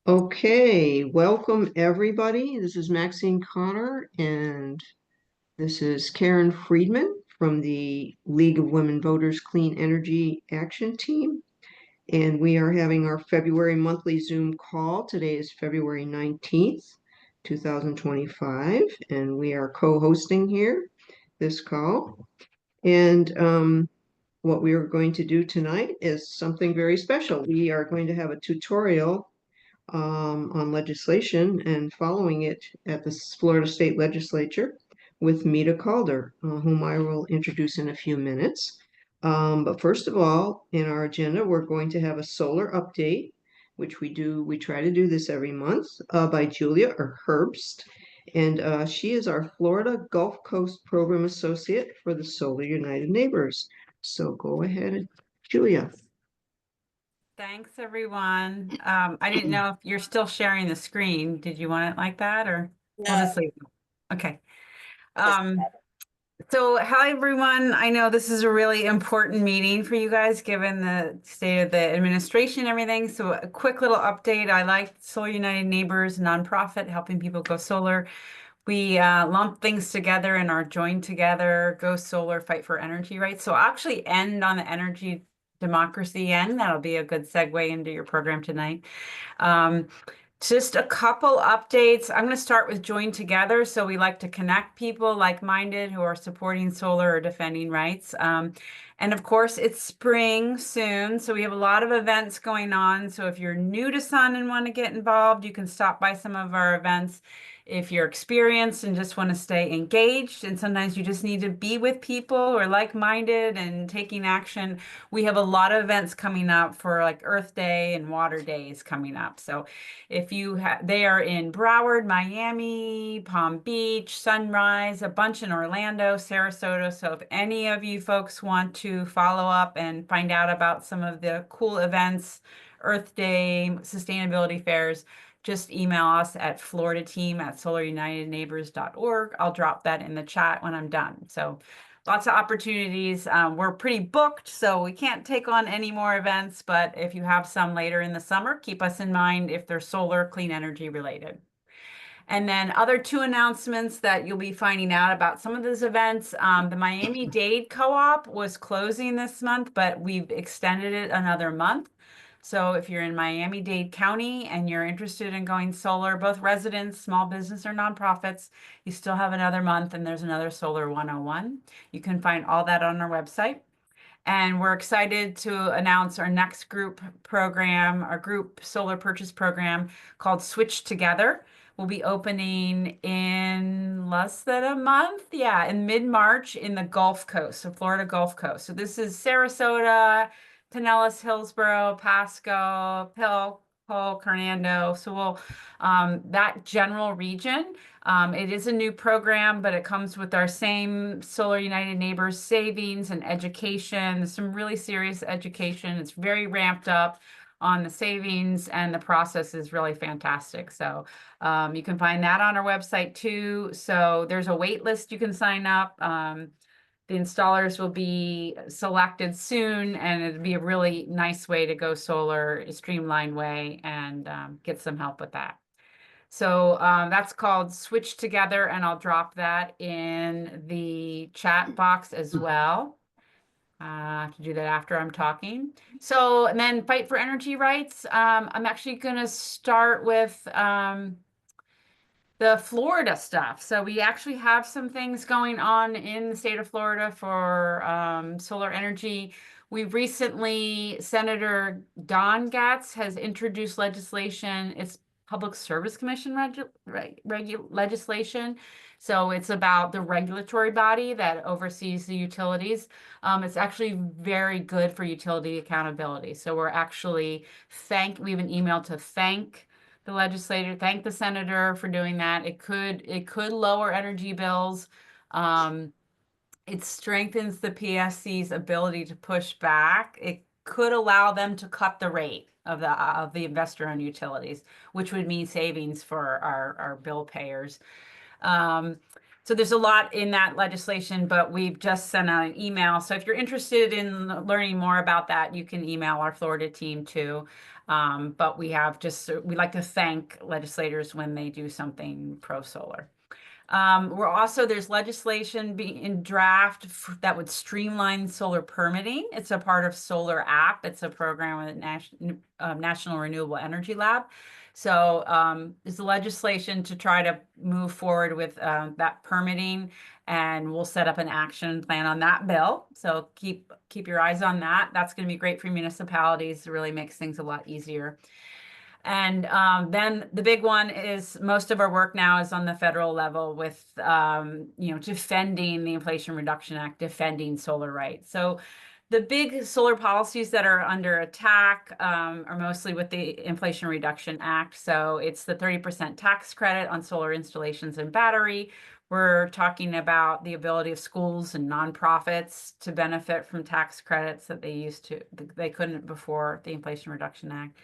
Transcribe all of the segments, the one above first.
Okay, welcome everybody. This is Maxine Connor, and this is Karen Friedman from the League of Women Voters Clean Energy Action Team. And we are having our February monthly Zoom call. Today is February 19th, 2025, and we are co-hosting here this call. And what we are going to do tonight is something very special. We are going to have a tutorial on legislation and following it at the Florida State Legislature with Mita Calder, whom I will introduce in a few minutes. But first of all, in our agenda, we're going to have a solar update, which we try to do this every month, by Julia Herbst. And she is our Florida Gulf Coast Program Associate for the Solar United Neighbors. So go ahead, Julia. Thanks, everyone. I didn't know if you're still sharing the screen. Did you want it like that or we'll just leave it? Okay. Um, so hi, everyone. I know this is a really important meeting for you guys, given the state of the administration and everything. So a quick little update. I like Solar United Neighbors, nonprofit, helping people go solar. We lump things together and are joined together, go solar, fight for energy rights. So I'll actually end on the energy democracy end. That'll be a good segue into your program tonight. Um, just a couple updates. I'm going to start with Join Together. So we like to connect people like-minded who are supporting solar or defending rights. And of course, it's spring soon. So we have a lot of events going on. So if you're new to Sun and want to get involved, you can stop by some of our events. If you're experienced and just want to stay engaged, and sometimes you just need to be with people who are like-minded and taking action, we have a lot of events coming up for like Earth Day and Water Days coming up. So if you have, they are in Broward, Miami, Palm Beach, Sunrise, a bunch in Orlando, Sarasota. So if any of you folks want to follow up and find out about some of the cool events, Earth Day, sustainability fairs, just email us at floridateam@solarunitedneighbors.org. I'll drop that in the chat when I'm done. So lots of opportunities. We're pretty booked, so we can't take on any more events, but if you have some later in the summer, keep us in mind if they're solar, clean energy related. And then other two announcements that you'll be finding out about some of those events. The Miami-Dade Co-op was closing this month, but we've extended it another month. So if you're in Miami-Dade County and you're interested in going solar, both residents, small business, or nonprofits, you still have another month, and there's another Solar 101. You can find all that on our website. And we're excited to announce our next group program, our group solar purchase program called Switch Together. We'll be opening in less than a month. Yeah, in mid-March in the Gulf Coast, so Florida Gulf Coast. So this is Sarasota, Pinellas, Hillsborough, Pasco, Pill, Polk, Hernando. So we'll that general region. It is a new program, but it comes with our same Solar United Neighbors savings and education. There's some really serious education. It's very ramped up on the savings, and the process is really fantastic. So you can find that on our website too. So there's a wait list you can sign up. The installers will be selected soon, and it'd be a really nice way to go solar, a streamlined way, and get some help with that. So that's called Switch Together, and I'll drop that in the chat box as well. I have to do that after I'm talking. So, and then Fight for Energy Rights. I'm actually going to start with the Florida stuff. So we actually have some things going on in the state of Florida for solar energy. We recently, Senator Don Gatz has introduced legislation. It's Public Service Commission legislation. So it's about the regulatory body that oversees the utilities. It's actually very good for utility accountability. So we're actually we have an email to thank the legislator, thank the senator for doing that. It could lower energy bills. It strengthens the PSC's ability to push back. It could allow them to cut the rate of the investor-owned utilities, which would mean savings for our bill payers. So there's a lot in that legislation, but we've just sent out an email. So if you're interested in learning more about that, you can email our Florida team too. But we like to thank legislators when they do something pro solar. There's legislation being in draft that would streamline solar permitting. It's a part of Solar App. It's a program with National Renewable Energy Lab. So there's legislation to try to move forward with that permitting, and we'll set up an action plan on that bill. So keep your eyes on that. That's going to be great for municipalities. It really makes things a lot easier. And then the big one is most of our work now is on the federal level with, defending the Inflation Reduction Act, defending solar rights. So the big solar policies that are under attack are mostly with the Inflation Reduction Act. So it's the 30% tax credit on solar installations and battery. We're talking about the ability of schools and nonprofits to benefit from tax credits that they couldn't before the Inflation Reduction Act.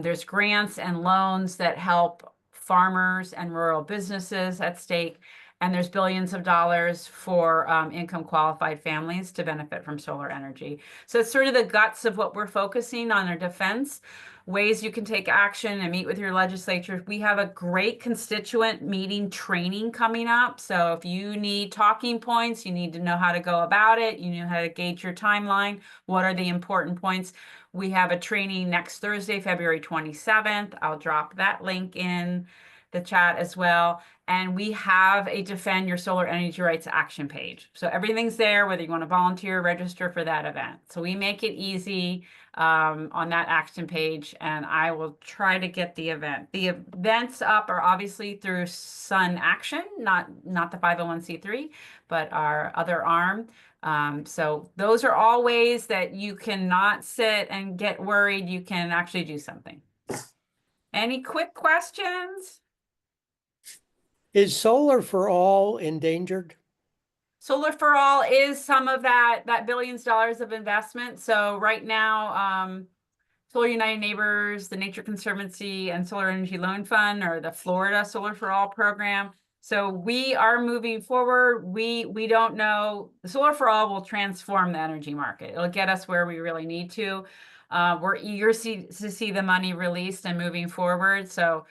There's grants and loans that help farmers and rural businesses at stake. And there's billions of dollars for income qualified families to benefit from solar energy. So it's sort of the guts of what we're focusing on our defense, ways you can take action and meet with your legislatures. We have a great constituent meeting training coming up. So if you need talking points, you need to know how to go about it. You know how to gauge your timeline. What are the important points? We have a training next Thursday, February 27th. I'll drop that link in the chat as well. And we have a Defend Your Solar Energy Rights action page. So everything's there, whether you want to volunteer or register for that event. So we make it easy on that action page, and I will try to get the event. The events up are obviously through Sun Action, not the 501c3, but our other arm. So those are all ways that you cannot sit and get worried. You can actually do something. Any quick questions? Is solar for all endangered? Solar for All is some of that billions of dollars of investment. So right now, Solar United Neighbors, the Nature Conservancy, and Solar Energy Loan Fund are the Florida Solar for All program. So we are moving forward. We don't know. The Solar for All will transform the energy market. It'll get us where we really need to. We're eager to see the money released and moving forward. So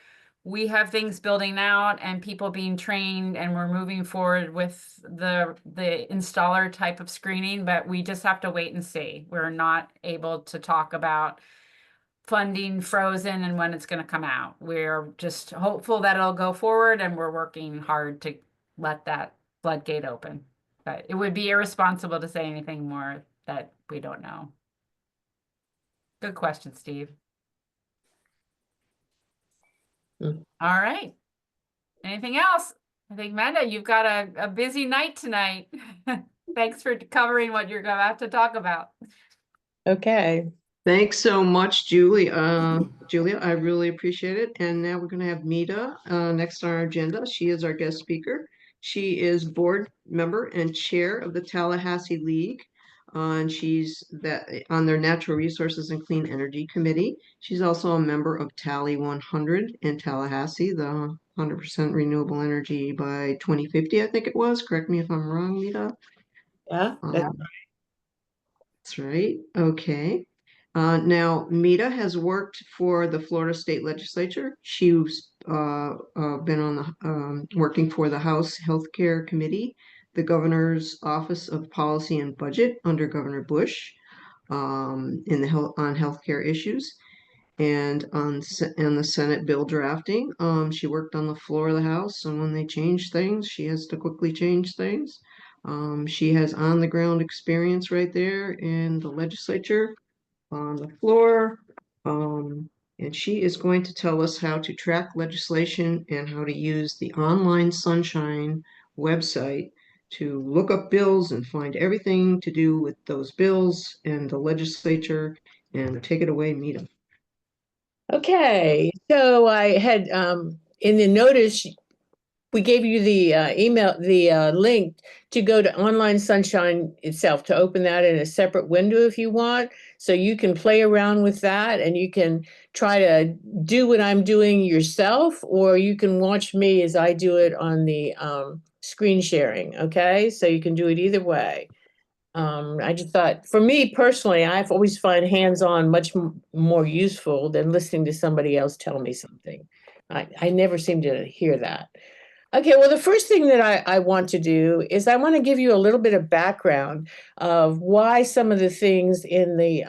we have things building out and people being trained, and we're moving forward with the installer type of screening, but we just have to wait and see. We're not able to talk about funding frozen and when it's going to come out. We're just hopeful that it'll go forward, and we're working hard to let that floodgate open. But it would be irresponsible to say anything more that we don't know. Good question, Steve. All right. Anything else? I think, Menda, you've got a busy night tonight. Thanks for covering what you're about to talk about. Okay. Thanks so much, Julie. Julia, I really appreciate it. And now we're going to have Mita next on our agenda. She is our guest speaker. She is board member and chair of the Tallahassee League. And she's on their Natural Resources and Clean Energy Committee. She's also a member of Tally 100 in Tallahassee, the 100% renewable energy by 2050, I think it was. Correct me if I'm wrong, Mita. Yeah. That's right. Okay. Now, Mita has worked for the Florida State Legislature. She's been on the working for the House Healthcare Committee, the Governor's Office of Policy and Budget under Governor Bush, on healthcare issues, and on the Senate bill drafting. She worked on the floor of the House, and when they change things, she has to quickly change things. She has on-the-ground experience right there in the legislature on the floor. And she is going to tell us how to track legislation and how to use the online Sunshine website to look up bills and find everything to do with those bills and the legislature. And take it away, Mita. Okay. So I had in the notice we gave you the link to go to Online Sunshine itself, to open that in a separate window if you want. So you can play around with that and you can try to do what I'm doing yourself, or you can watch me as I do it on the screen sharing, okay? So you can do it either way. I just thought, for me personally, I've always find hands-on much more useful than listening to somebody else tell me something. I never seem to hear that. Okay, well, the first thing that I want to do is I want to give you a little bit of background of why some of the things in the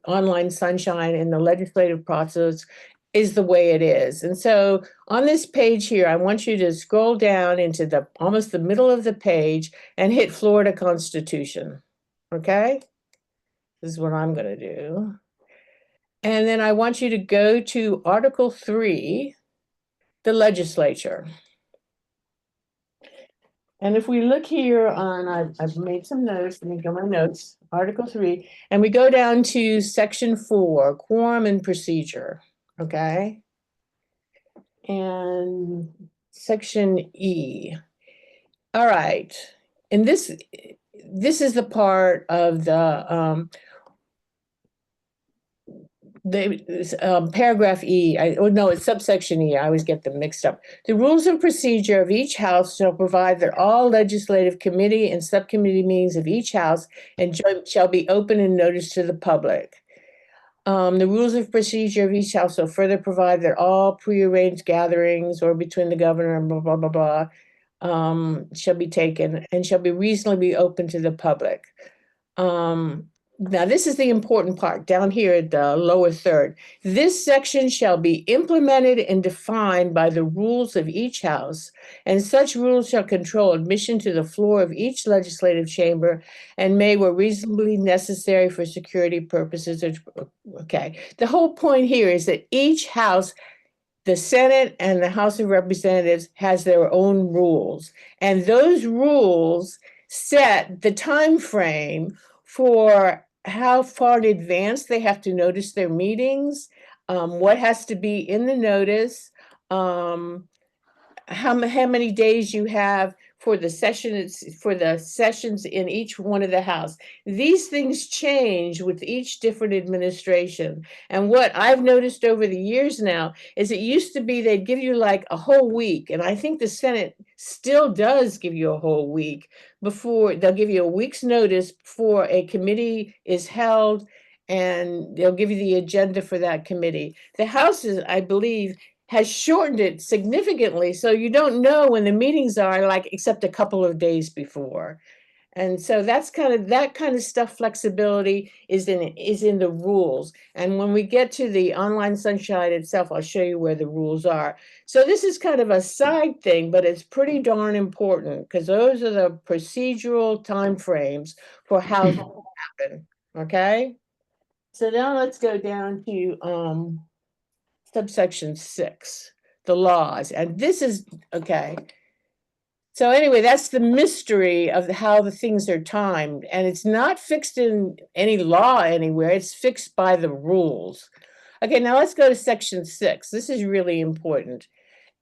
online sunshine and the legislative process is the way it is. And so on this page here, I want you to scroll down into the almost the middle of the page and hit Florida Constitution. Okay? This is what I'm going to do. And then I want you to go to Article 3, the legislature. And if we look here on, I've made some notes, let me go my notes, Article 3, and we go down to Section 4, quorum and procedure, okay? And Section E. All right, and this is the part of the paragraph E, no, it's subsection E. I always get them mixed up. The rules of procedure of each house shall provide that all legislative committee and subcommittee meetings of each house and shall be open and noticed to the public. The rules of procedure of each house shall further provide that all prearranged gatherings or between the governor and blah, blah, blah, blah, shall be taken and shall be reasonably open to the public. Now, this is the important part down here at the lower third. This section shall be implemented and defined by the rules of each house, and such rules shall control admission to the floor of each legislative chamber and may, where reasonably necessary for security purposes. Okay, the whole point here is that each house, the Senate and the House of Representatives, has their own rules, and those rules set the time frame for how far in advance they have to notice their meetings, what has to be in the notice, how many days you have for the sessions in each one of the house. These things change with each different administration. And what I've noticed over the years now is it used to be they'd give you like a whole week. And I think the Senate still does give you a whole week before they'll give you a week's notice before a committee is held, and they'll give you the agenda for that committee. The House is, I believe, has shortened it significantly, so you don't know when the meetings are, like, except a couple of days before. And so that's that kind of stuff, flexibility is in the rules. And when we get to the online sunshine itself, I'll show you where the rules are. So this is kind of a side thing, but it's pretty darn important because those are the procedural timeframes for how that will happen. Okay. So now let's go down to subsection 6, the laws. And this is, okay. So anyway, that's the mystery of how the things are timed. And it's not fixed in any law anywhere. It's fixed by the rules. Okay, now let's go to section 6. This is really important.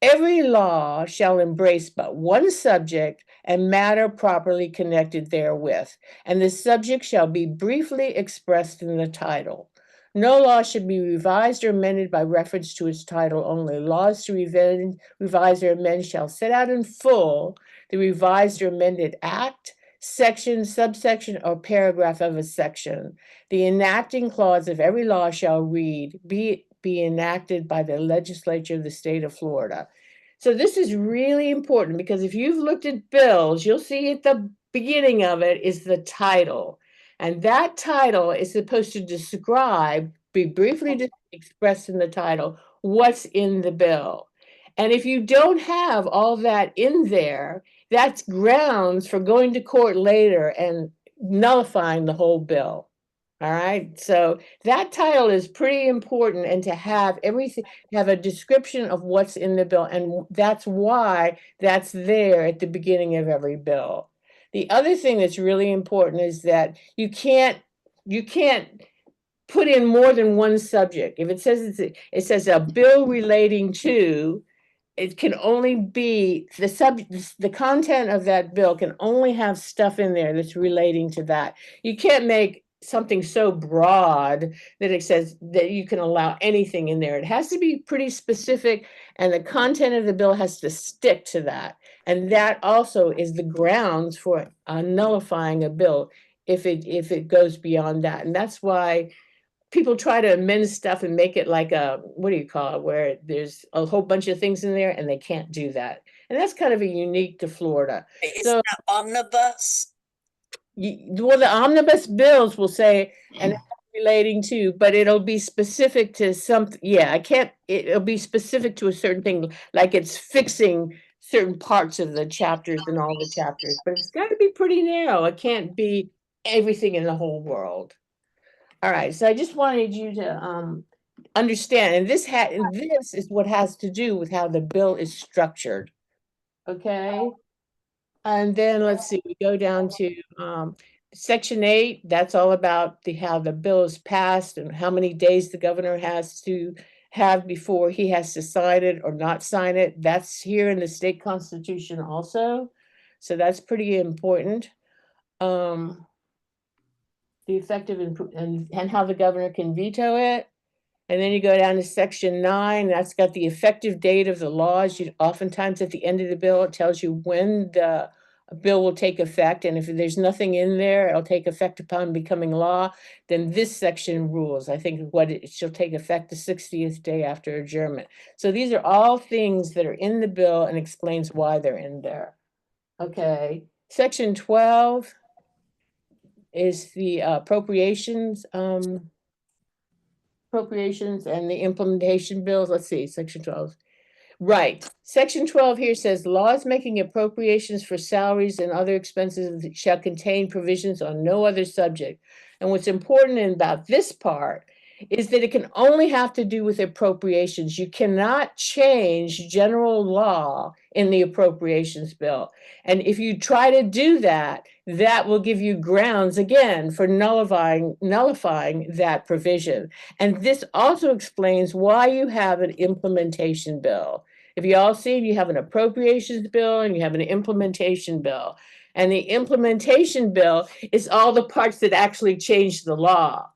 Every law shall embrace but one subject and matter properly connected therewith, and the subject shall be briefly expressed in the title. No law should be revised or amended by reference to its title only. Laws to revise or amend shall set out in full the revised or amended act, section, subsection, or paragraph of a section. The enacting clause of every law shall read, be enacted by the legislature of the state of Florida. So this is really important because if you've looked at bills, you'll see at the beginning of it is the title. And that title is supposed to describe, be briefly expressed in the title, what's in the bill. And if you don't have all that in there, that's grounds for going to court later and nullifying the whole bill. All right, so that title is pretty important, and to have everything, have a description of what's in the bill, and that's why that's there at the beginning of every bill. The other thing that's really important is that you can't put in more than one subject. If it says a bill relating to, it can only be the content of that bill can only have stuff in there that's relating to that. You can't make something so broad that it says that you can allow anything in there. It has to be pretty specific, and the content of the bill has to stick to that. And that also is the grounds for nullifying a bill if it goes beyond that. And that's why people try to amend stuff and make it like a, what do you call it, where there's a whole bunch of things in there, and they can't do that. And that's kind of a unique to Florida. Isn't that omnibus? Well, the omnibus bills will say, and relating to, but it'll be specific to something. Yeah, it'll be specific to a certain thing, like it's fixing certain parts of the chapters and all the chapters, but it's got to be pretty narrow. It can't be everything in the whole world. All right, so I just wanted you to understand, and this is what has to do with how the bill is structured. Okay. And then let's see, we go down to Section 8. That's all about how the bill is passed and how many days the governor has to have before he has to sign it or not sign it. That's here in the state constitution also. So that's pretty important. The effective and how the governor can veto it. And then you go down to Section 9, that's got the effective date of the laws. Oftentimes at the end of the bill, it tells you when the bill will take effect. And if there's nothing in there, it'll take effect upon becoming law. Then this section rules. I think it shall take effect the 60th day after adjournment. So these are all things that are in the bill and explains why they're in there. Okay. Section 12 is the appropriations and the implementation bills. Let's see, Section 12. Right. Section 12 here says laws making appropriations for salaries and other expenses shall contain provisions on no other subject. And what's important about this part is that it can only have to do with appropriations. You cannot change general law in the appropriations bill. And if you try to do that, that will give you grounds again for nullifying that provision. And this also explains why you have an implementation bill. If you all see, you have an appropriations bill and you have an implementation bill. And the implementation bill is all the parts that actually change the law.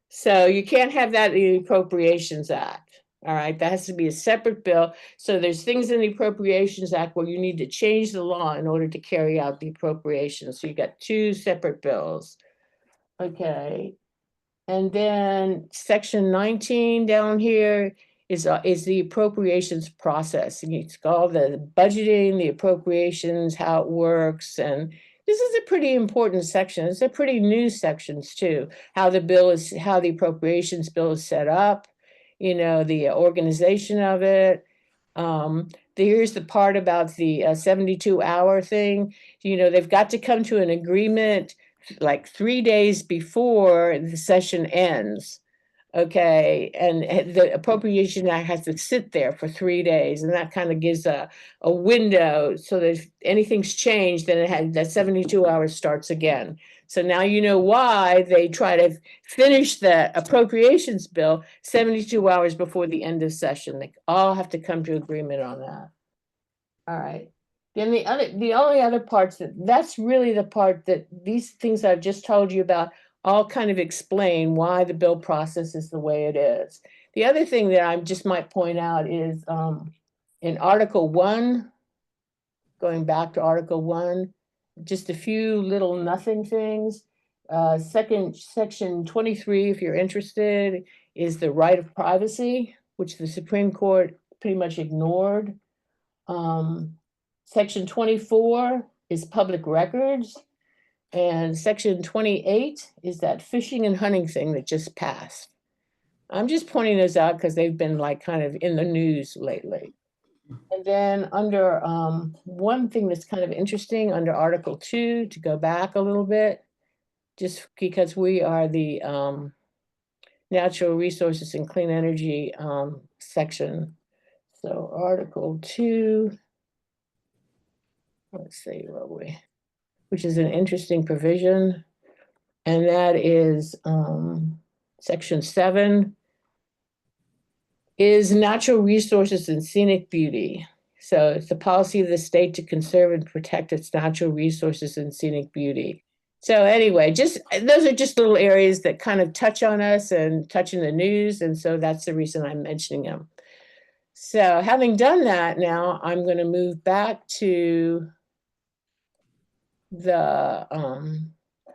So you can't have that in the Appropriations Act. All right, that has to be a separate bill. So there's things in the Appropriations Act where you need to change the law in order to carry out the appropriations. So you got two separate bills. Okay. And then Section 19 down here is the appropriations process. And it's called the budgeting, the appropriations, how it works. And this is a pretty important section. It's a pretty new sections too. How the appropriations bill is set up, the organization of it. Here's the part about the 72-hour thing. They've got to come to an agreement like 3 days before the session ends. Okay, and the Appropriation Act has to sit there for 3 days, and that kind of gives a window so that if anything's changed, then that 72 hours starts again. So now you know why they try to finish the appropriations bill 72 hours before the end of session. They all have to come to agreement on that. All right. Then the only other parts that's really the part that these things I've just told you about all kind of explain why the bill process is the way it is. The other thing that I just might point out is in Article 1, going back to Article 1, just a few little nothing things. Section 23, if you're interested, is the right of privacy, which the Supreme Court pretty much ignored. Section 24 is public records. And Section 28 is that fishing and hunting thing that just passed. I'm just pointing those out because they've been like kind of in the news lately. And then under one thing that's kind of interesting under Article 2, to go back a little bit, just because we are the natural resources and clean energy section. So Article 2, let's see, where are we? Which is an interesting provision, and that is Section 7 is natural resources and scenic beauty. So it's the policy of the state to conserve and protect its natural resources and scenic beauty. So anyway, just those are just little areas that kind of touch on us and touch in the news. And so that's the reason I'm mentioning them. So having done that, now I'm going to move back to the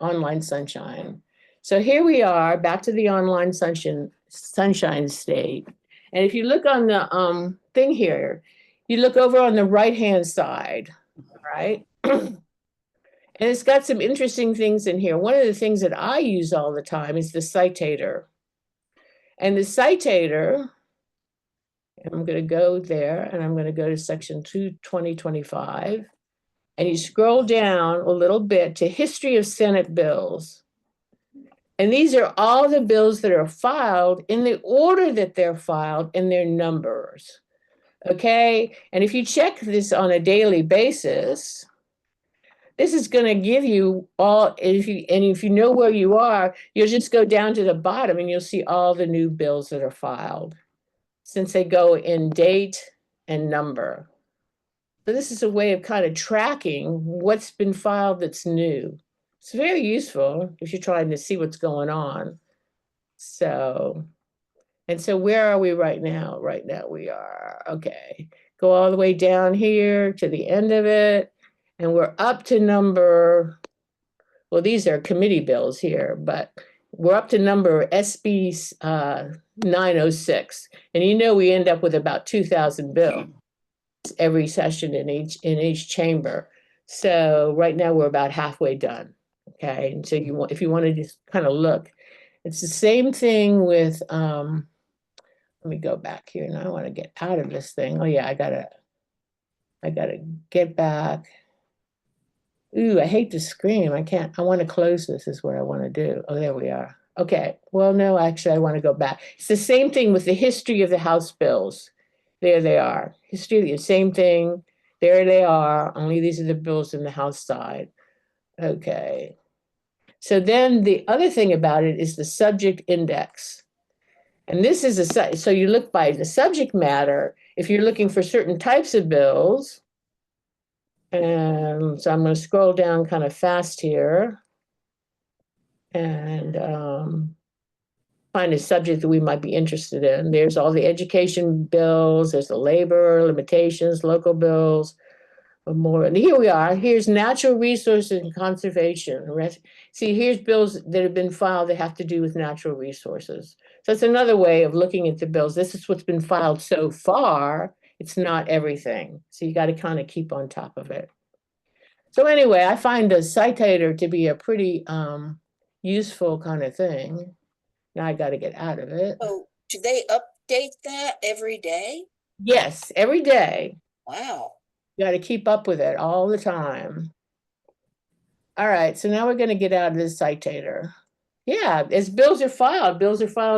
online sunshine. So here we are back to the online sunshine state. And if you look on the thing here, you look over on the right-hand side, right? And it's got some interesting things in here. One of the things that I use all the time is the citator. And the citator, I'm going to go there and I'm going to go to section 2025. And you scroll down a little bit to history of Senate bills. And these are all the bills that are filed in the order that they're filed and their numbers. Okay. And if you check this on a daily basis, this is going to give you all, if you know where you are, you'll just go down to the bottom and you'll see all the new bills that are filed, since they go in date and number. So this is a way of kind of tracking what's been filed that's new. It's very useful if you're trying to see what's going on. So, and so where are we right now? Right now we are, okay, go all the way down here to the end of it. And we're up to number, well, these are committee bills here, but we're up to number SB 906. And you know we end up with about 2,000 bills every session in each chamber. So right now we're about halfway done. Okay, and so if you want to just kind of look, it's the same thing with let me go back here and I want to get out of this thing. Oh yeah, I gotta get back. Ooh, I hate to scream. I can't. I want to close this is what I want to do. Oh, there we are. Okay. Well, no, actually, I want to go back. It's the same thing with the history of the House bills. There they are. History, the same thing. There they are. Only these are the bills in the House side. Okay. So then the other thing about it is the subject index. And this is so you look by the subject matter. If you're looking for certain types of bills, and so I'm going to scroll down kind of fast here and find a subject that we might be interested in. There's all the education bills, there's the labor limitations, local bills, more. And here we are. Here's natural resources and conservation. See, here's bills that have been filed that have to do with natural resources. So it's another way of looking at the bills. This is what's been filed so far. It's not everything. So you got to kind of keep on top of it. So anyway, I find the citator to be a pretty useful kind of thing. Now I got to get out of it. So do they update that every day? Yes, every day. Wow. You got to keep up with it all the time. All right, so now we're going to get out of this citator. Yeah, as bills are filed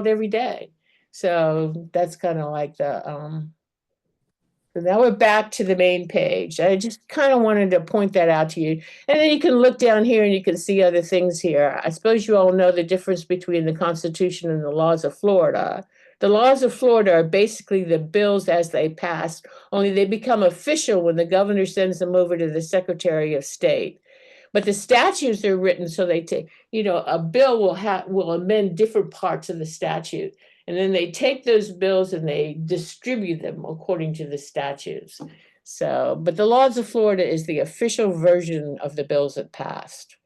every day. So that's kind of like the so now we're back to the main page. I just kind of wanted to point that out to you. And then you can look down here and you can see other things here. I suppose you all know the difference between the Constitution and the laws of Florida. The laws of Florida are basically the bills as they pass, only they become official when the governor sends them over to the Secretary of State. But the statutes are written so they take, a bill will amend different parts of the statute. And then they take those bills and they distribute them according to the statutes. So, but the laws of Florida is the official version of the bills that passed.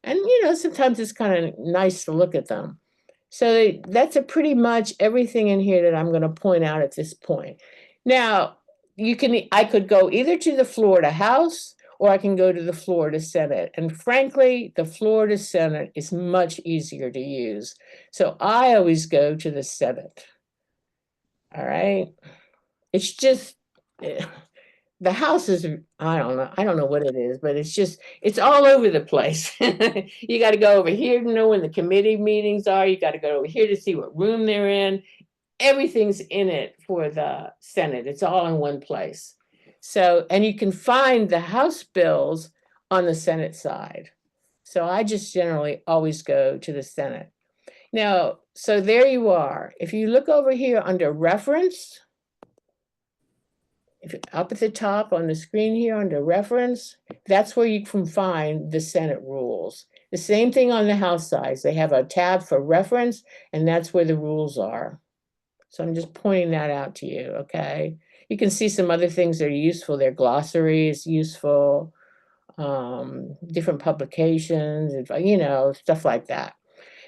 And, sometimes it's kind of nice to look at them. So that's pretty much everything in here that I'm going to point out at this point. Now, I could go either to the Florida House or I can go to the Florida Senate. And frankly, the Florida Senate is much easier to use. So I always go to the Senate. All right. It's just, the House is, I don't know what it is, but it's all over the place. You got to go over here to know when the committee meetings are. You got to go over here to see what room they're in. Everything's in it for the Senate. It's all in one place. So, and you can find the House bills on the Senate side. So I just generally always go to the Senate. Now, so there you are. If you look over here under reference, if you're up at the top on the screen here under reference, that's where you can find the Senate rules. The same thing on the House side. They have a tab for reference, and that's where the rules are. So I'm just pointing that out to you, okay? You can see some other things that are useful. Their glossary is useful, different publications, you know, stuff like that.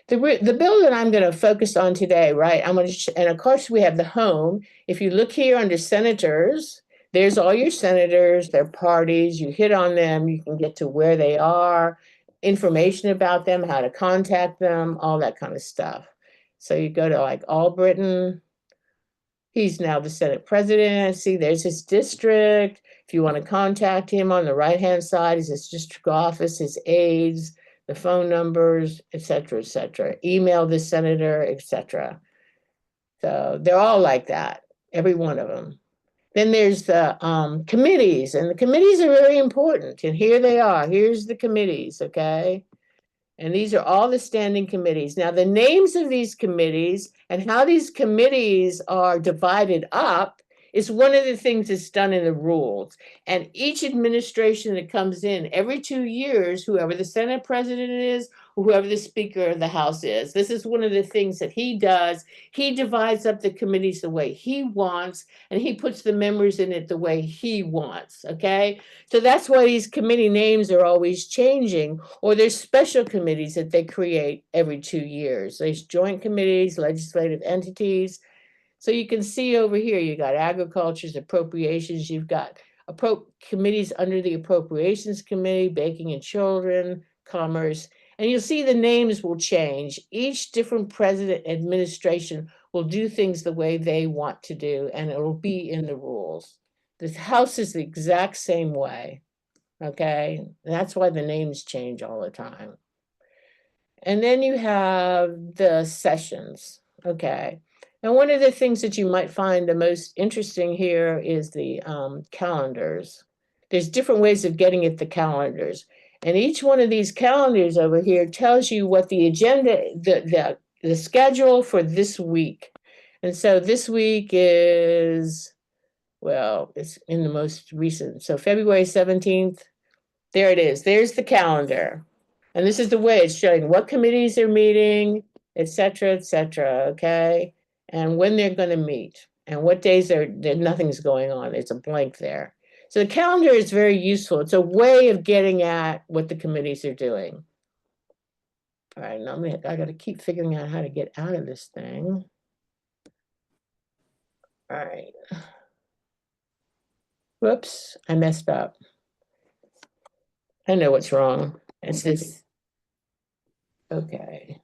The bill that I'm going to focus on today, right? And of course we have the home. If you look here under senators, there's all your senators, their parties. You hit on them, you can get to where they are, information about them, how to contact them, all that kind of stuff. So you go to like Albritton. He's now the Senate president. See, there's his district. If you want to contact him on the right-hand side is his district office, his aides, the phone numbers, et cetera, et cetera. Email the senator, et cetera. So they're all like that, every one of them. Then there's the committees, and the committees are very important. And here they are. Here's the committees, okay? And these are all the standing committees. Now, the names of these committees and how these committees are divided up is one of the things that's done in the rules. And each administration that comes in every 2 years, whoever the Senate president is, or whoever the Speaker of the House is, this is one of the things that he does. He divides up the committees the way he wants, and he puts the members in it the way he wants, okay? So that's why these committee names are always changing, or there's special committees that they create every 2 years. There's joint committees, legislative entities. So you can see over here, you got agriculture's appropriations, you've got committees under the Appropriations Committee, Banking and Children, Commerce, and you'll see the names will change. Each different president administration will do things the way they want to do, and it will be in the rules. The House is the exact same way, okay? And that's why the names change all the time. And then you have the sessions, okay? And one of the things that you might find the most interesting here is the calendars. There's different ways of getting at the calendars. And each one of these calendars over here tells you what the agenda, the schedule for this week. And so this week is, well, it's in the most recent. So February 17th, there it is. There's the calendar. And this is the way it's showing what committees are meeting, et cetera, okay? And when they're going to meet and what days nothing's going on. It's a blank there. So the calendar is very useful. It's a way of getting at what the committees are doing. All right, now I got to keep figuring out how to get out of this thing. All right. Whoops, I messed up. I know what's wrong. It's this. Okay.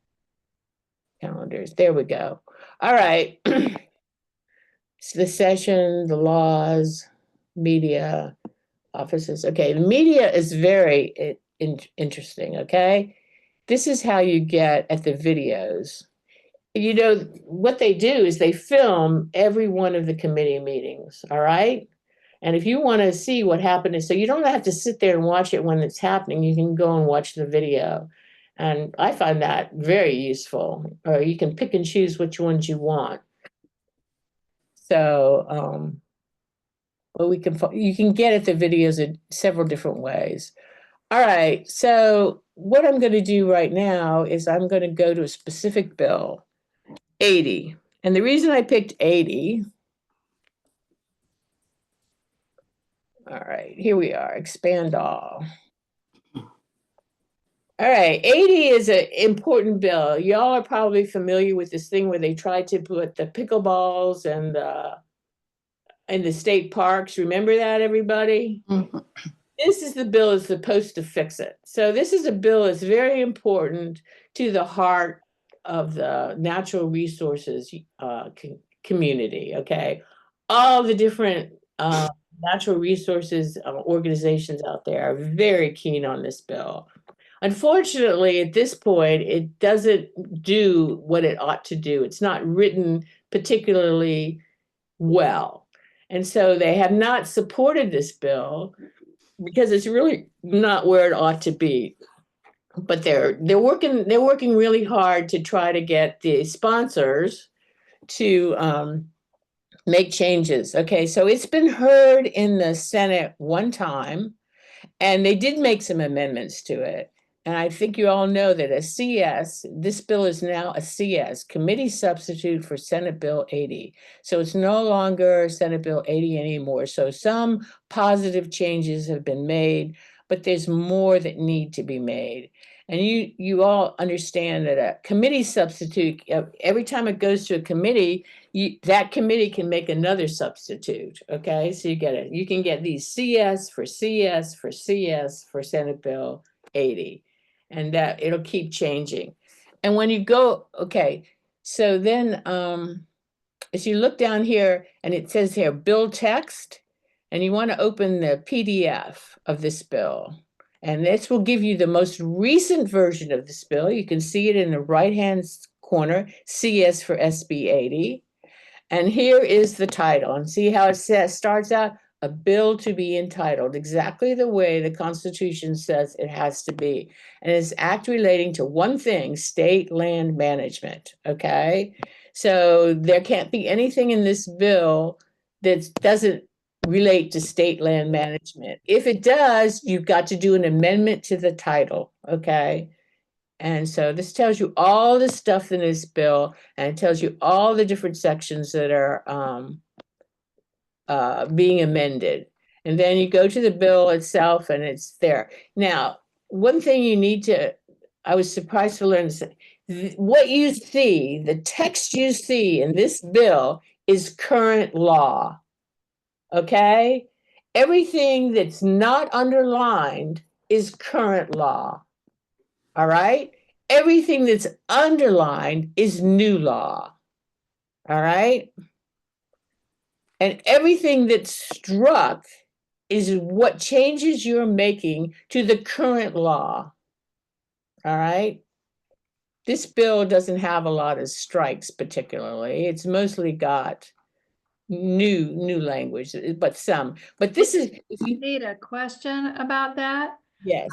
Calendars. There we go. All right. It's the session, the laws, media, offices. Okay, the media is very interesting, okay? This is how you get at the videos. You know, what they do is they film every one of the committee meetings, all right? And if you want to see what happened, so you don't have to sit there and watch it when it's happening, you can go and watch the video. And I find that very useful, or you can pick and choose which ones you want. So, well, you can get at the videos in several different ways. All right, so what I'm going to do right now is I'm going to go to a specific bill, 80. And the reason I picked 80, all right, here we are, expand all. All right, 80 is an important bill. Y'all are probably familiar with this thing where they tried to put the pickleballs and in the state parks. Remember that, everybody? Mm-hmm. This is the bill that's supposed to fix it. So this is a bill that's very important to the heart of the natural resources community, okay? All the different natural resources organizations out there are very keen on this bill. Unfortunately, at this point, it doesn't do what it ought to do. It's not written particularly well. And so they have not supported this bill because it's really not where it ought to be. But they're working really hard to try to get the sponsors to make changes. Okay, so it's been heard in the Senate one time, and they did make some amendments to it. and I think you all know that a CS, this bill is now a CS, committee substitute for Senate Bill 80. So it's no longer Senate Bill 80 anymore. So some positive changes have been made, but there's more that need to be made. And you all understand that a committee substitute, every time it goes to a committee, that committee can make another substitute, okay? So you can get these CS for CS for CS for Senate Bill 80, and that it'll keep changing. And when you go, okay, so then as you look down here and it says here, bill text, and you want to open the PDF of this bill. And this will give you the most recent version of this bill. You can see it in the right-hand corner, CS for SB 80. And here is the title. And see how it starts out? A bill to be entitled, exactly the way the Constitution says it has to be. And it's act relating to one thing, state land management, okay? So there can't be anything in this bill that doesn't relate to state land management. If it does, you've got to do an amendment to the title, okay? And so this tells you all the stuff in this bill, and it tells you all the different sections that are being amended. And then you go to the bill itself and it's there. Now, one thing you need to, I was surprised to learn, what you see, the text you see in this bill is current law, okay? Everything that's not underlined is current law, all right? Everything that's underlined is new law, all right? And everything that's struck is what changes you're making to the current law. All right. This bill doesn't have a lot of strikes particularly. It's mostly got new language, but some. But this is, if you Need a question about that. yes.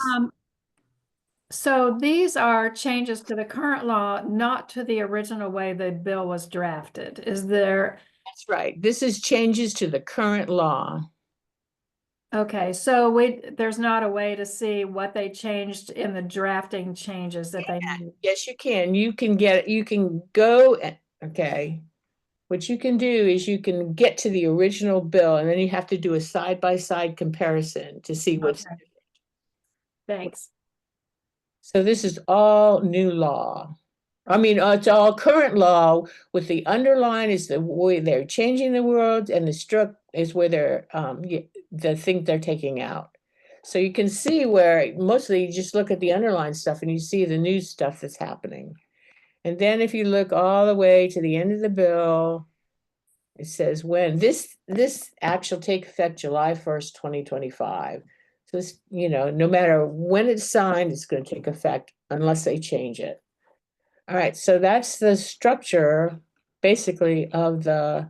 So these are changes to the current law, not to the original way the bill was drafted. Is there, That's right. This is changes to the current law. okay, so there's not a way to see what they changed in the drafting changes that they made. Yes, you can. You can go, okay. What you can do is you can get to the original bill and then you have to do a side-by-side comparison to see what's. Okay. Thanks. So this is all new law. I mean, it's all current law with the underline is the way they're changing the world and the struck is where they're, the thing they're taking out. So you can see where mostly you just look at the underlying stuff and you see the new stuff that's happening. And then if you look all the way to the end of the bill, it says when this act shall take effect July 1st, 2025. So this, no matter when it's signed, it's going to take effect unless they change it. All right, so that's the structure basically of the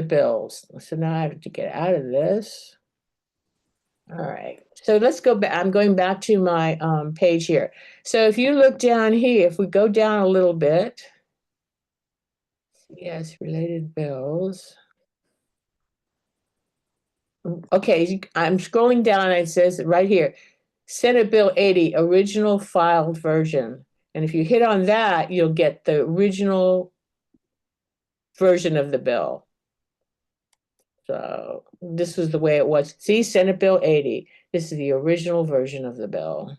bills. So now I have to get out of this. All right, so let's go back. I'm going back to my page here. So if you look down here, if we go down a little bit, yes, related bills. Okay, I'm scrolling down and it says right here, Senate Bill 80, original filed version. And if you hit on that, you'll get the original version of the bill. So this was the way it was. See, Senate Bill 80. This is the original version of the bill.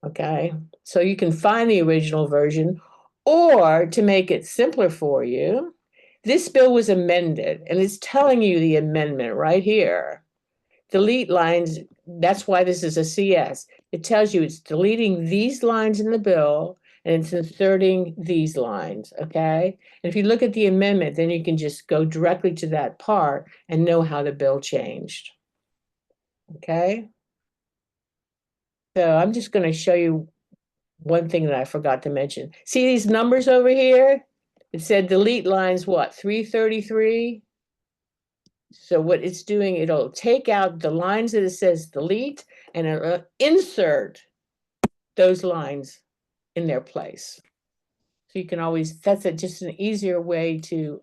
Okay, so you can find the original version, or to make it simpler for you, this bill was amended and it's telling you the amendment right here. Delete lines, that's why this is a CS. It tells you it's deleting these lines in the bill and it's inserting these lines, okay? And if you look at the amendment, then you can just go directly to that part and know how the bill changed, okay? So I'm just going to show you one thing that I forgot to mention. See these numbers over here? It said delete lines, what, 333? So what it's doing, it'll take out the lines that it says delete and it'll insert those lines in their place. So you can always, that's just an easier way to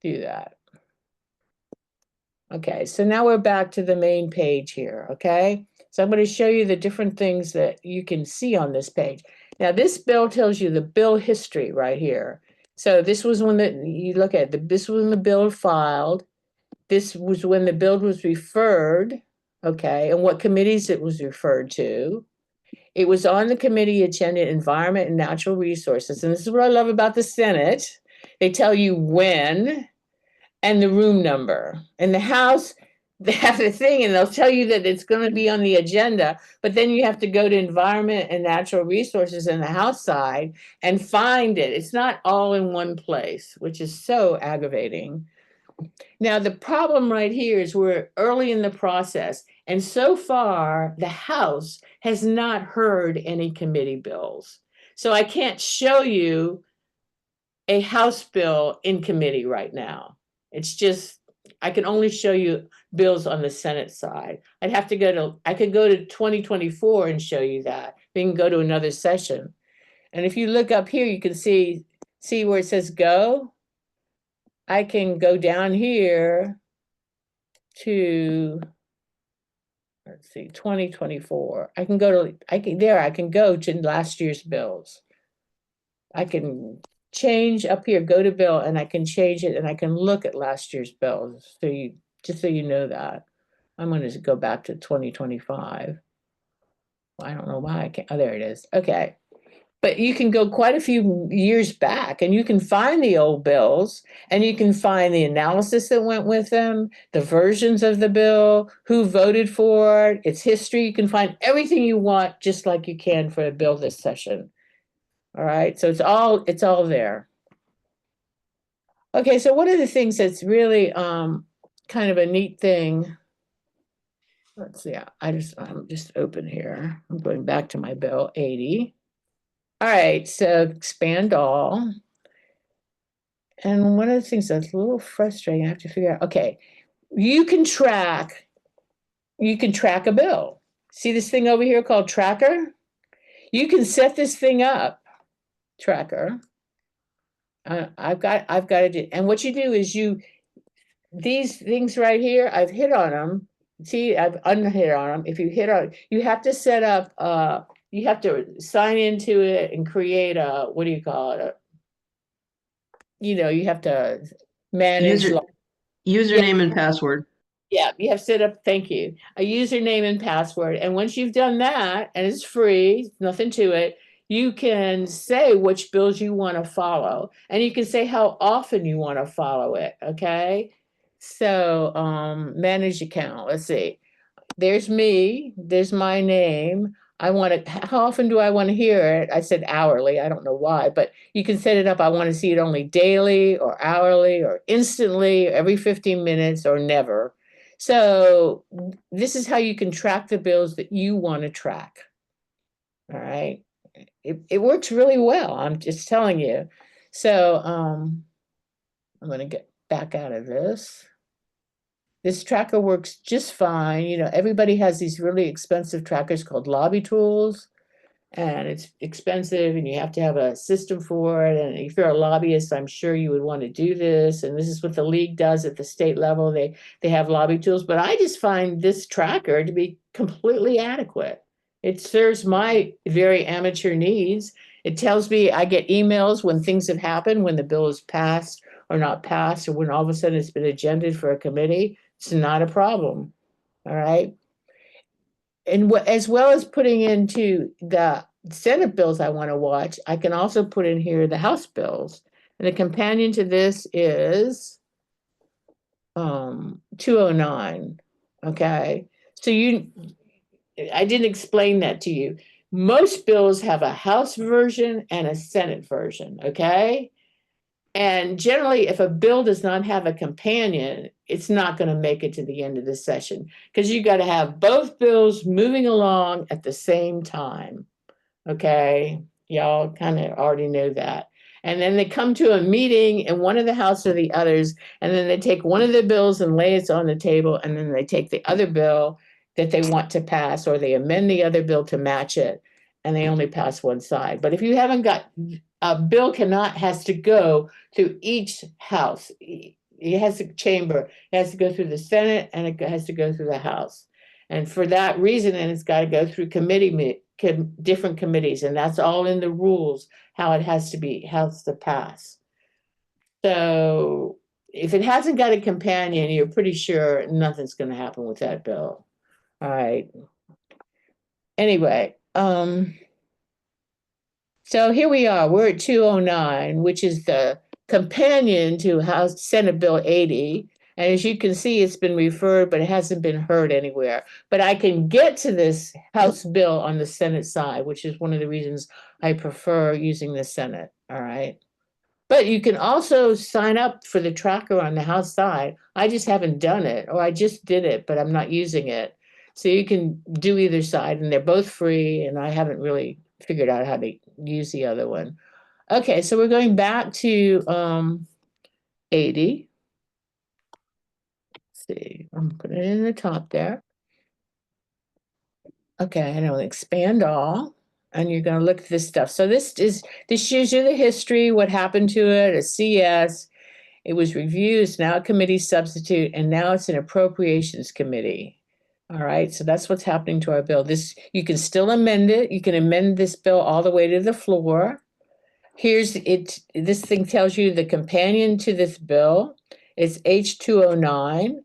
do that. Okay, so now we're back to the main page here, okay? So I'm going to show you the different things that you can see on this page. Now, this bill tells you the bill history right here. So this was when you look at this was when the bill filed. This was when the bill was referred, okay, and what committees it was referred to. It was on the committee agenda, Environment and Natural Resources. And this is what I love about the Senate. They tell you when and the room number. In the House, they have the thing and they'll tell you that it's going to be on the agenda, but then you have to go to Environment and Natural Resources in the House side and find it. It's not all in one place, which is so aggravating. Now, the problem right here is we're early in the process, and so far, the House has not heard any committee bills. So I can't show you a House bill in committee right now. It's just, I can only show you bills on the Senate side. I could go to 2024 and show you that. We can go to another session. And if you look up here, you can see where it says go. I can go down here to, let's see, 2024. I can go to last year's bills. I can change up here, go to bill, and I can change it and I can look at last year's bills. Just so you know that. I'm going to go back to 2025. I don't know why I can't. Oh, there it is. Okay. But you can go quite a few years back and you can find the old bills and you can find the analysis that went with them, the versions of the bill, who voted for it, its history. You can find everything you want just like you can for a bill this session. All right, so it's all there. Okay, so one of the things that's really kind of a neat thing. Let's see, I'm just open here. I'm going back to my bill 80. All right, so expand all. And one of the things that's a little frustrating, I have to figure out, okay, you can track a bill. See this thing over here called tracker? You can set this thing up, tracker. I've got to do, and what you do is these things right here, I've hit on them. See, I've unhit on them. If you hit on, you have to set up, you have to sign into it and create a, what do you call it? You have to manage. Username and password. Yeah, you have set up, thank you, a username and password. And once you've done that, and it's free, nothing to it, you can say which bills you want to follow. And you can say how often you want to follow it, okay? So manage account, let's see. There's me, there's my name. How often do I want to hear it? I said hourly, I don't know why, but you can set it up. I want to see it only daily or hourly or instantly, every 15 minutes or never. So this is how you can track the bills that you want to track. All right. It works really well. I'm just telling you. So I'm going to get back out of this. This tracker works just fine. Everybody has these really expensive trackers called lobby tools, and it's expensive and you have to have a system for it. And if you're a lobbyist, I'm sure you would want to do this. And this is what the league does at the state level. They have lobby tools, but I just find this tracker to be completely adequate. It serves my very amateur needs. It tells me I get emails when things have happened, when the bill is passed or not passed, or when all of a sudden it's been agended for a committee. It's not a problem. All right. And as well as putting into the Senate bills I want to watch, I can also put in here the House bills. And the companion to this is 209. Okay. So I didn't explain that to you. Most bills have a House version and a Senate version. Okay. And generally, if a bill does not have a companion, it's not going to make it to the end of the session because you got to have both bills moving along at the same time. Okay, y'all kind of already know that. And then they come to a meeting in one of the House or the others, and then they take one of the bills and lay it on the table, and then they take the other bill that they want to pass, or they amend the other bill to match it, and they only pass one side. But if you haven't got a bill has to go through each house. It has a chamber. It has to go through the Senate and it has to go through the House. And for that reason, then it's got to go through different committees, and that's all in the rules, how it has to pass. So if it hasn't got a companion, you're pretty sure nothing's going to happen with that bill. All right. Anyway, so here we are. We're at 209, which is the companion to House Senate Bill 80. And as you can see, it's been referred, but it hasn't been heard anywhere. But I can get to this House bill on the Senate side, which is one of the reasons I prefer using the Senate. All right. But you can also sign up for the tracker on the House side. I just haven't done it, or I just did it, but I'm not using it. So you can do either side, and they're both free, and I haven't really figured out how to use the other one. Okay, so we're going back to 80. Let's see, I'm putting it in the top there. Okay, and I'll expand all, and you're going to look at this stuff. So this shows you the history, what happened to it, a CS. It was reviewed, it's now a committee substitute, and now it's an appropriations committee. All right, so that's what's happening to our bill. This, you can still amend it. You can amend this bill all the way to the floor. Here's it. This thing tells you the companion to this bill. It's H209.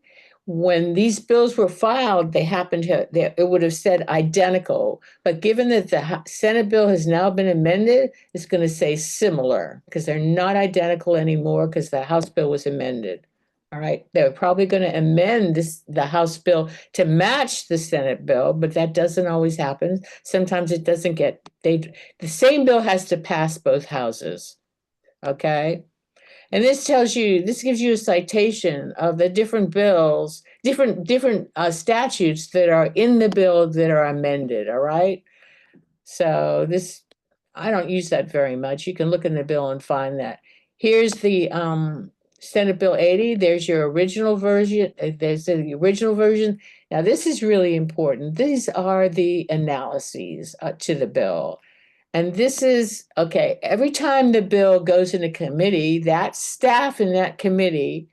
When these bills were filed, it would have said identical. But given that the Senate bill has now been amended, it's going to say similar because they're not identical anymore because the House bill was amended. All right, they're probably going to amend the House bill to match the Senate bill, but that doesn't always happen. Sometimes it doesn't get, the same bill has to pass both houses. Okay. And this gives you a citation of the different bills, different statutes that are in the bill that are amended, all right? So this, I don't use that very much. You can look in the bill and find that. Here's the Senate Bill 80. There's your original version. There's the original version. Now this is really important. These are the analyses to the bill. And this is, okay, every time the bill goes in a committee, that staff in that committee,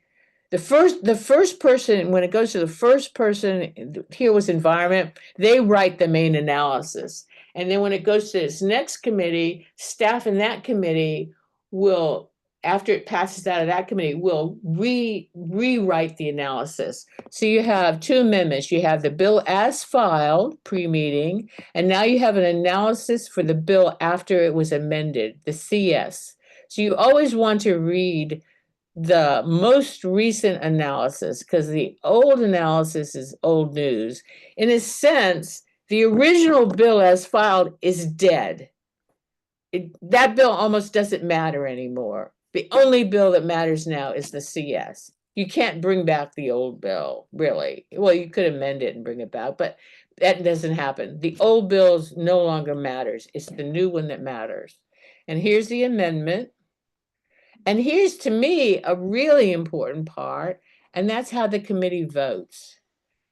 the first person, when it goes to the first person, here was environment, they write the main analysis. And then when it goes to this next committee, staff in that committee will, after it passes out of that committee, will rewrite the analysis. So you have two amendments. You have the bill as filed pre-meeting, and now you have an analysis for the bill after it was amended, the CS. So you always want to read the most recent analysis because the old analysis is old news. In a sense, the original bill as filed is dead. That bill almost doesn't matter anymore. The only bill that matters now is the CS. You can't bring back the old bill, really. Well, you could amend it and bring it back, but that doesn't happen. The old bills no longer matters. It's the new one that matters. And here's the amendment. And here's, to me, a really important part, and that's how the committee votes.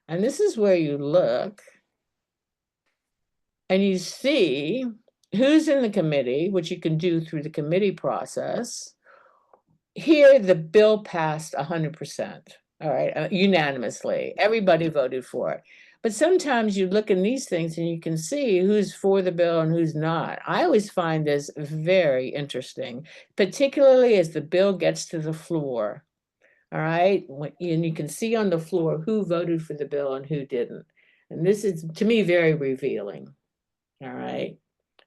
And this is where you look and you see who's in the committee, which you can do through the committee process. Here, the bill passed 100%, all right, unanimously. Everybody voted for it. But sometimes you look in these things and you can see who's for the bill and who's not. I always find this very interesting, particularly as the bill gets to the floor, all right? And you can see on the floor who voted for the bill and who didn't. And this is, to me, very revealing, all right?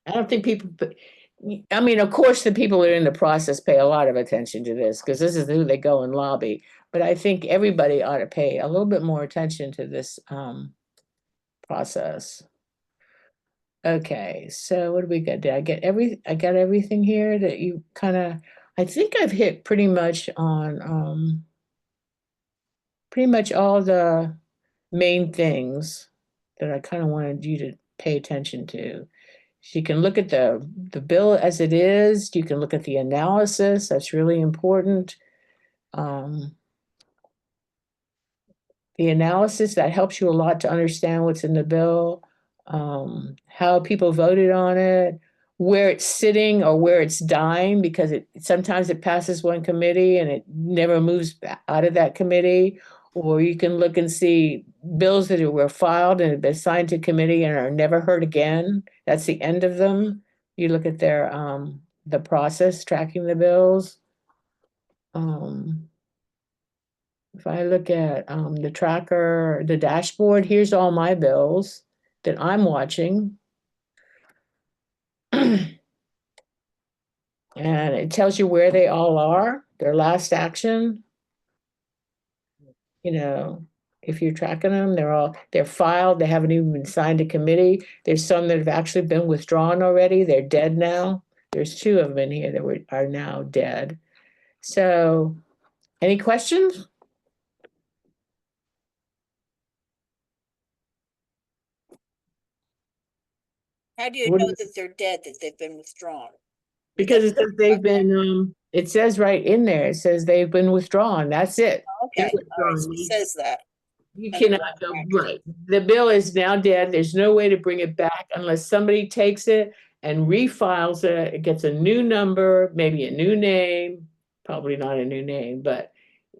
I don't think people, I mean, of course, the people that are in the process pay a lot of attention to this because this is who they go and lobby. But I think everybody ought to pay a little bit more attention to this process. Okay, so what do we got? Did I get everything here that you kind of, I think I've hit pretty much on pretty much all the main things that I kind of wanted you to pay attention to. So you can look at the bill as it is. You can look at the analysis. That's really important. The analysis, that helps you a lot to understand what's in the bill, how people voted on it, where it's sitting or where it's dying, because sometimes it passes one committee and it never moves out of that committee, Or you can look and see bills that were filed and have been assigned to committee and are never heard again. That's the end of them. You look at their, the process tracking the bills. If I look at, the tracker, the dashboard, here's all my bills that I'm watching. And it tells you where they all are, their last action. You know, if you're tracking them, they're filed, they haven't even been signed to committee. There's some that have actually been withdrawn already, they're dead now. There's 2 of them in here that are now dead. So, any questions? How do you What do know you- that they're dead, that they've been withdrawn? Because it says they've been, it says right in there, it says they've been withdrawn, that's it. Okay, Been all right, so withdrawn. it says that. You under cannot go, action. right, the bill is now dead, there's no way to bring it back unless somebody takes it and refiles it, it gets a new number, maybe a new name, probably not a new name, but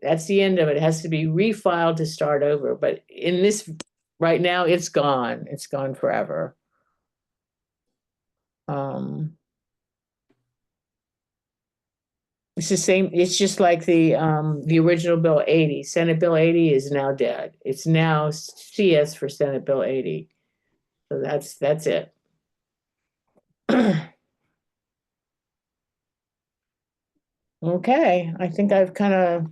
that's the end of it, it has to be refiled to start over, but in this, right now, it's gone forever. It's the same, it's just like the original Bill 80. Senate Bill 80 is now dead. It's now CS for Senate Bill 80. So that's it. Okay, I think I've kind of,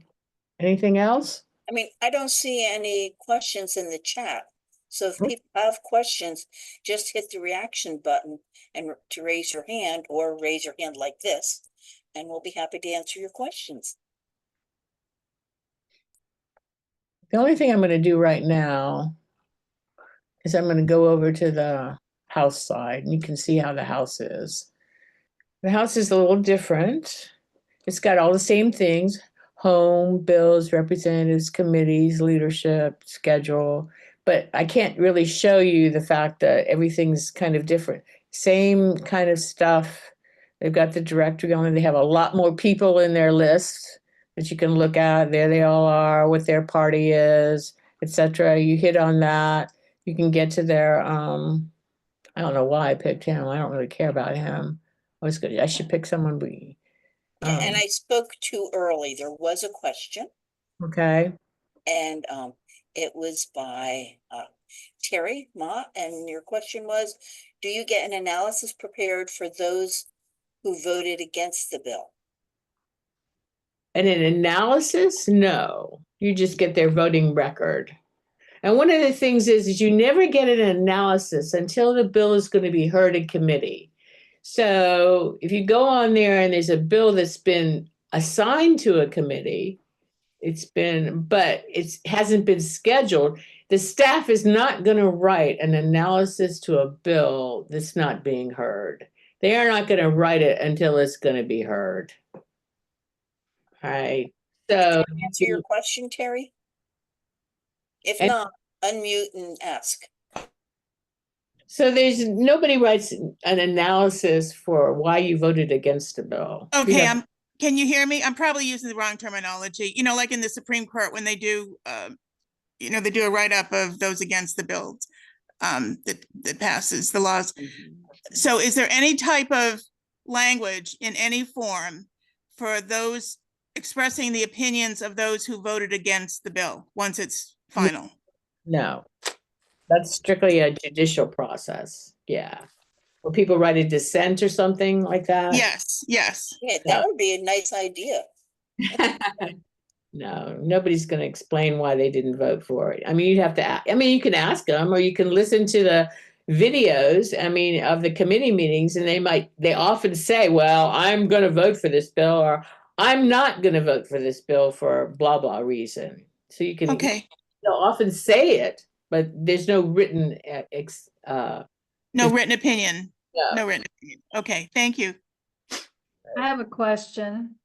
anything else? I mean, I don't see any questions in the chat. So if people have questions, just hit the reaction button and to raise your hand or raise your hand like this, and we'll be happy to answer your questions. The only thing I'm going to do right now is I'm going to go over to the House side, and you can see how the House is. The House is a little different. It's got all the same things: home, bills, representatives, committees, leadership, schedule. But I can't really show you the fact that everything's kind of different. Same kind of stuff. They've got the directory on it. They have a lot more people in their list that you can look at. There they all are, what their party is, etc. You hit on that. You can get to their, I don't know why I picked him. I don't really care about him. I should pick someone we. And I spoke too early. There was a question, Okay. and it was by Terry Ma, and your question was, do you get an analysis prepared for those who voted against the bill? And an analysis? No, you just get their voting record. And one of the things is you never get an analysis until the bill is going to be heard in committee. So if you go on there and there's a bill that's been assigned to a committee, but it hasn't been scheduled, the staff is not going to write an analysis to a bill that's not being heard. They are not going to write it until it's going to be heard. All right. So Did that answer your question, Terry? If And- not, unmute and ask. so there's nobody writes an analysis for why you voted against the bill. You Okay, have- can you hear me? I'm probably using the wrong terminology. You know, like in the Supreme Court when they do, they do a write-up of those against the bill that passes the laws. So is there any type of language in any form for those expressing the opinions of those who voted against the bill once it's final? No, that's strictly a judicial process. Yeah. Or people write a dissent or something like that. Yes, yes. Yeah, Yeah. that would be a nice idea. No, nobody's going to explain why they didn't vote for it. I mean, you can ask them, or you can listen to the videos, of the committee meetings, and they often say, well, I'm going to vote for this bill, or I'm not going to vote for this bill for blah, blah reason. So you can, Okay, they'll often say it, but there's no written, no written opinion. no. No written opinion. Okay, thank you. I have a question.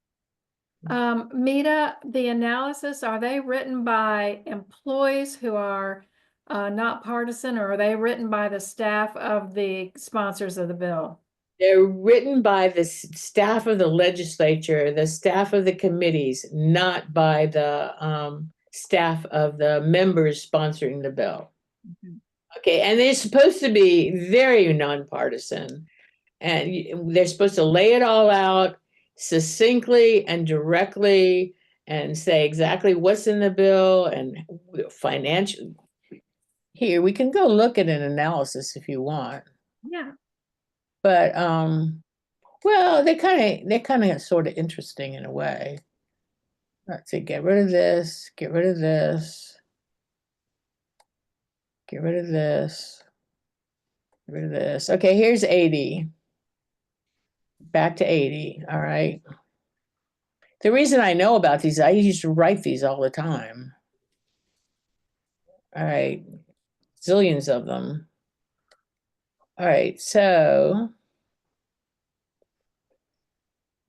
Mita, the analysis, are they written by employees who are not partisan, or are they written by the staff of the sponsors of the bill? They're written by the staff of the legislature, the staff of the committees, not by the staff of the members sponsoring the bill. Mhm. Okay, and they're supposed to be very nonpartisan, and they're supposed to lay it all out succinctly and directly and say exactly what's in the bill and financial. Here, we can go look at an analysis if you want. Yeah. But well, they're kind of sort of interesting in a way. Let's see, get rid of this, get rid of this, get rid of this, get rid of this. Okay, here's 80. Back to 80. All right. The reason I know about these, I used to write these all the time. All right, zillions of them. All right, so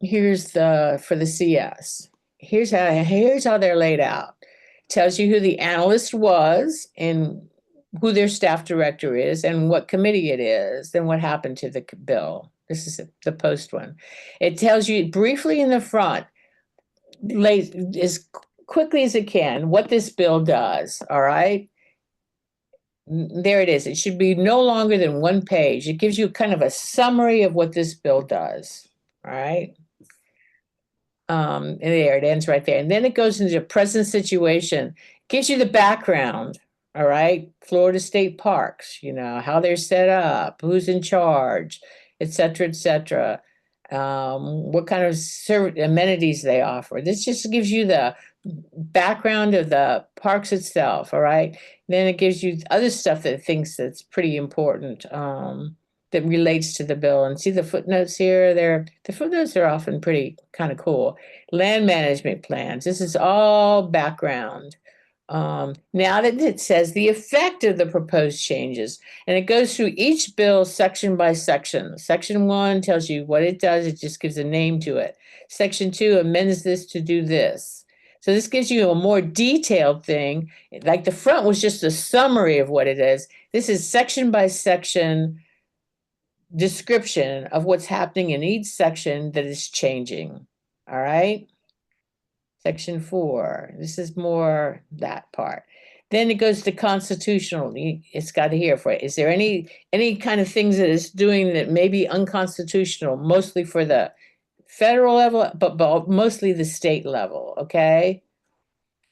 here's the for the CS. Here's how they're laid out. Tells you who the analyst was and who their staff director is and what committee it is, and what happened to the bill. This is the post one. It tells you briefly in the front, as quickly as it can, what this bill does. All right. There it is. It should be no longer than 1 page. It gives you kind of a summary of what this bill does. All right. And there it ends right there. And then it goes into the present situation, gives you the background. All right. Florida state parks, how they're set up, who's in charge, et cetera, et cetera. What kind of amenities they offer. This just gives you the background of the parks itself. All right. Then it gives you other stuff that thinks that's pretty important, that relates to the bill. And see the footnotes here. The footnotes are often pretty kind of cool. Land management plans. This is all background. Now that it says the effect of the proposed changes, and it goes through each bill section by section. Section 1 tells you what it does. It just gives a name to it. Section 2 amends this to do this. So this gives you a more detailed thing. Like the front was just a summary of what it is. This is section by section description of what's happening in each section that is changing. All right. Section 4, this is more that part. Then it goes to constitutional. It's got here for it. Is there any kind of things that it's doing that may be unconstitutional, mostly for the federal level, but mostly the state level, okay?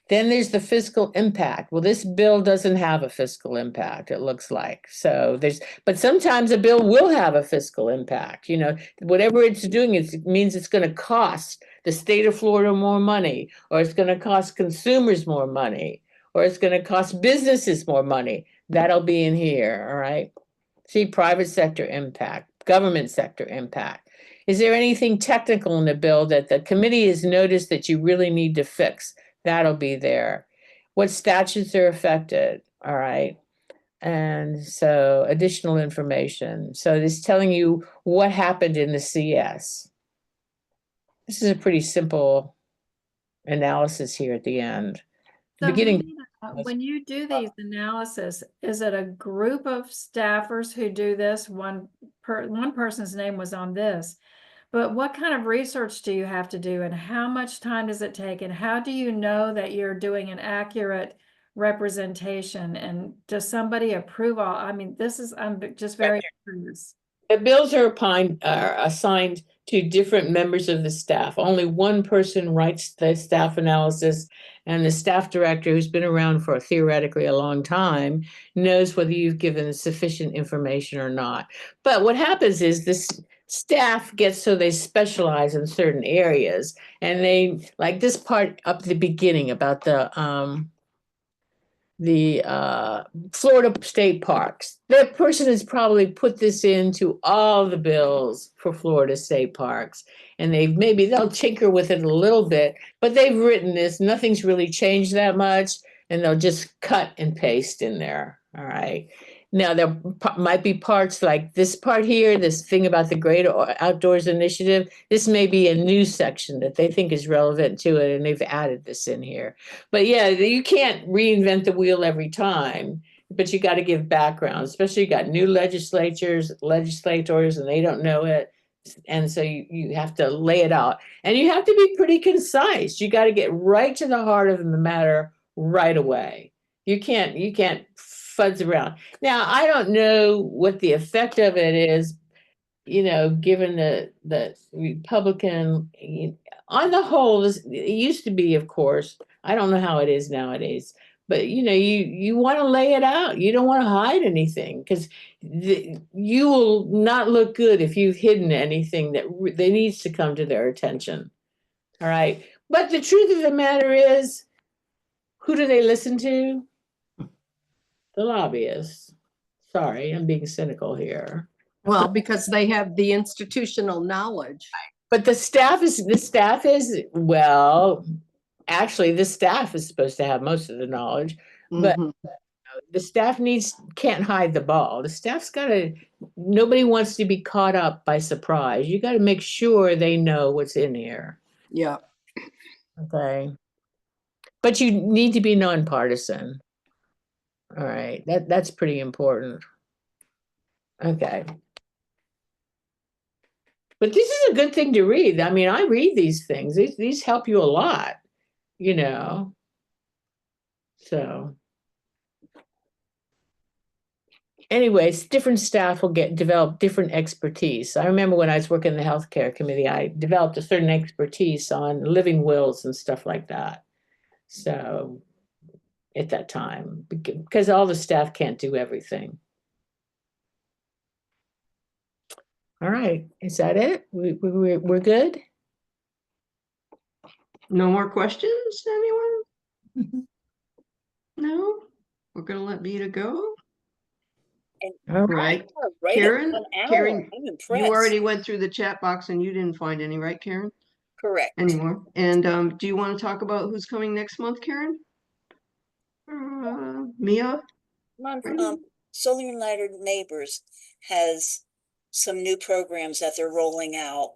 Then there's the fiscal impact. Well, this bill doesn't have a fiscal impact, it looks like. So but sometimes a bill will have a fiscal impact. Whatever it's doing, it means it's going to cost the state of Florida more money, or it's going to cost consumers more money, or it's going to cost businesses more money. That'll be in here, all right? See, private sector impact, government sector impact. Is there anything technical in the bill that the committee has noticed that you really need to fix? That'll be there. What statutes are affected, all right? And so additional information. So it's telling you what happened in the CS. This is a pretty simple analysis here at the end. So Beginning. Rita, when you do these analysis, is it a group of staffers who do this? One person's name was on this, but what kind of research do you have to do, and how much time does it take, and how do you know that you're doing an accurate representation, and does somebody approve all? I mean, I'm just very curious. The bills are assigned to different members of the staff. Only one person writes the staff analysis, and the staff director, who's been around for theoretically a long time, knows whether you've given sufficient information or not. But what happens is this staff gets so they specialize in certain areas, and they like this part up at the beginning about the Florida state parks. That person has probably put this into all the bills for Florida state parks, and they'll tinker with it a little bit, but they've written this. Nothing's really changed that much, and they'll just cut and paste in there. All right. Now, there might be parts like this part here, this thing about the Great Outdoors Initiative. This may be a new section that they think is relevant to it, and they've added this in here. But yeah, you can't reinvent the wheel every time, but you got to give background, especially you got new legislators, and they don't know it. And so you have to lay it out, and you have to be pretty concise. You got to get right to the heart of the matter right away. You can't fudge around. Now, I don't know what the effect of it is, given the Republican, on the whole, it used to be, of course, I don't know how it is nowadays, but you want to lay it out. You don't want to hide anything because you will not look good if you've hidden anything that needs to come to their attention. All right. But the truth of the matter is, who do they listen to? The lobbyists. Sorry, I'm being cynical here. Well, because they have the institutional knowledge. But the staff is, well, actually, the staff is supposed to have most of the knowledge, but Mhm. the staff can't hide the ball. The staff's nobody wants to be caught up by surprise. You got to make sure they know what's in here. Yeah. Okay. But you need to be nonpartisan. All right. That's pretty important. Okay. But this is a good thing to read. I mean, I read these things. These help you a lot, So anyways, different staff will develop different expertise. I remember when I was working in the healthcare committee, I developed a certain expertise on living wills and stuff like that. So at that time, because all the staff can't do everything. All right, is that it? We're good? No more questions, anyone? No? We're gonna let Mita go? All Right. Right at Karen, 1 hour. Karen, I'm you impressed. already went through the chat box and you didn't find any, right, Karen? Correct. Anymore. And do you want to talk about who's coming next month, Karen? Mia? Brandon? Solar United Neighbors has some new programs that they're rolling out,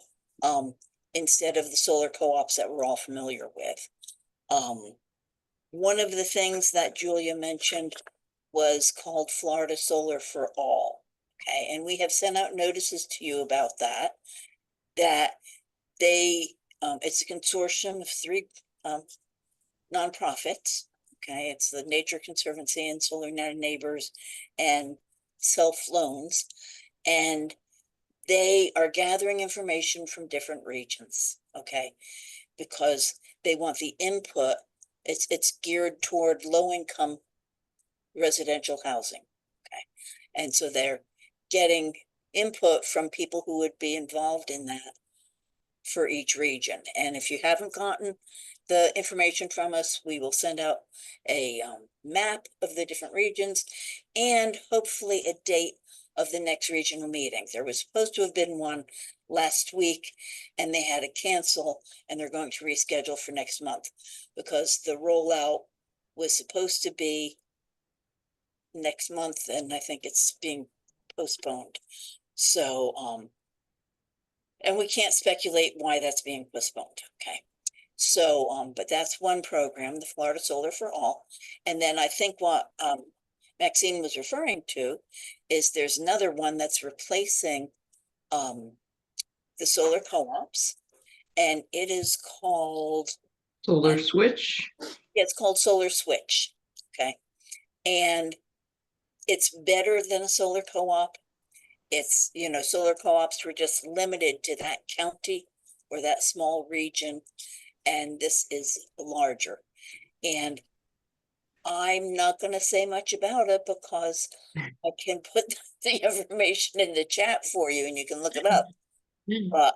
instead of the solar co-ops that we're all familiar with. One of the things that Julia mentioned was called Florida Solar for All. Okay, and we have sent out notices to you about that it's a consortium of 3 nonprofits. Okay, it's the Nature Conservancy and Solar United Neighbors and Self Loans, and they are gathering information from different regions. Okay, because they want the input. It's geared toward low-income residential housing. Okay, and so they're getting input from people who would be involved in that for each region. And if you haven't gotten the information from us, we will send out a map of the different regions and hopefully a date of the next regional meeting. There was supposed to have been one last week and they had to cancel, and they're going to reschedule for next month because the rollout was supposed to be next month and I think it's being postponed. So and we can't speculate why that's being postponed. Okay. So, but that's one program, the Florida Solar for All. And then I think what Maxine was referring to is there's another one that's replacing the solar co-ops, and it is called Solar Switch? it's called Solar Switch. Okay. And it's better than a solar co-op. It's, solar co-ops were just limited to that county or that small region, and this is larger. And I'm not going to say much about it because I can put the information in the chat for you and you can look it up. But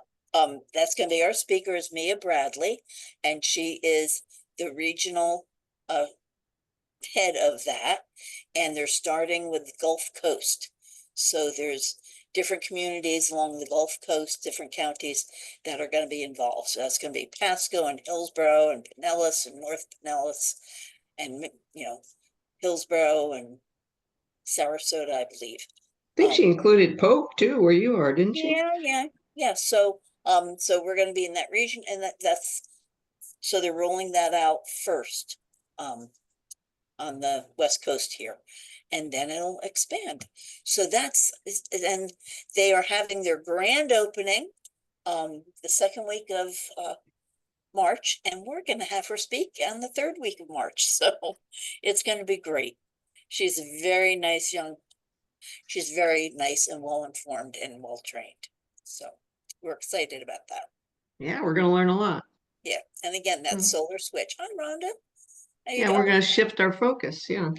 that's going to be our speaker is Mia Bradley, and she is the regional head of that, and they're starting with the Gulf Coast. So there's different communities along the Gulf Coast, different counties that are going to be involved. So that's going to be Pasco and Hillsborough and Pinellas and North Pinellas and, Hillsborough and Sarasota, I believe. I think she included Pope too, where you are, didn't she? Yeah. So we're going to be in that region, and so they're rolling that out first, on the West Coast here, and then it'll expand. So and they are having their grand opening, the second week of March, and we're gonna have her speak on the third week of March, so it's gonna be great. She's a very nice she's very nice and well-informed and well-trained, so we're excited about that. Yeah, we're gonna learn a lot. Yeah, and again, that Mm. solar switch. Hi, Rhonda. How you Yeah, we're doing? gonna shift our focus, yeah,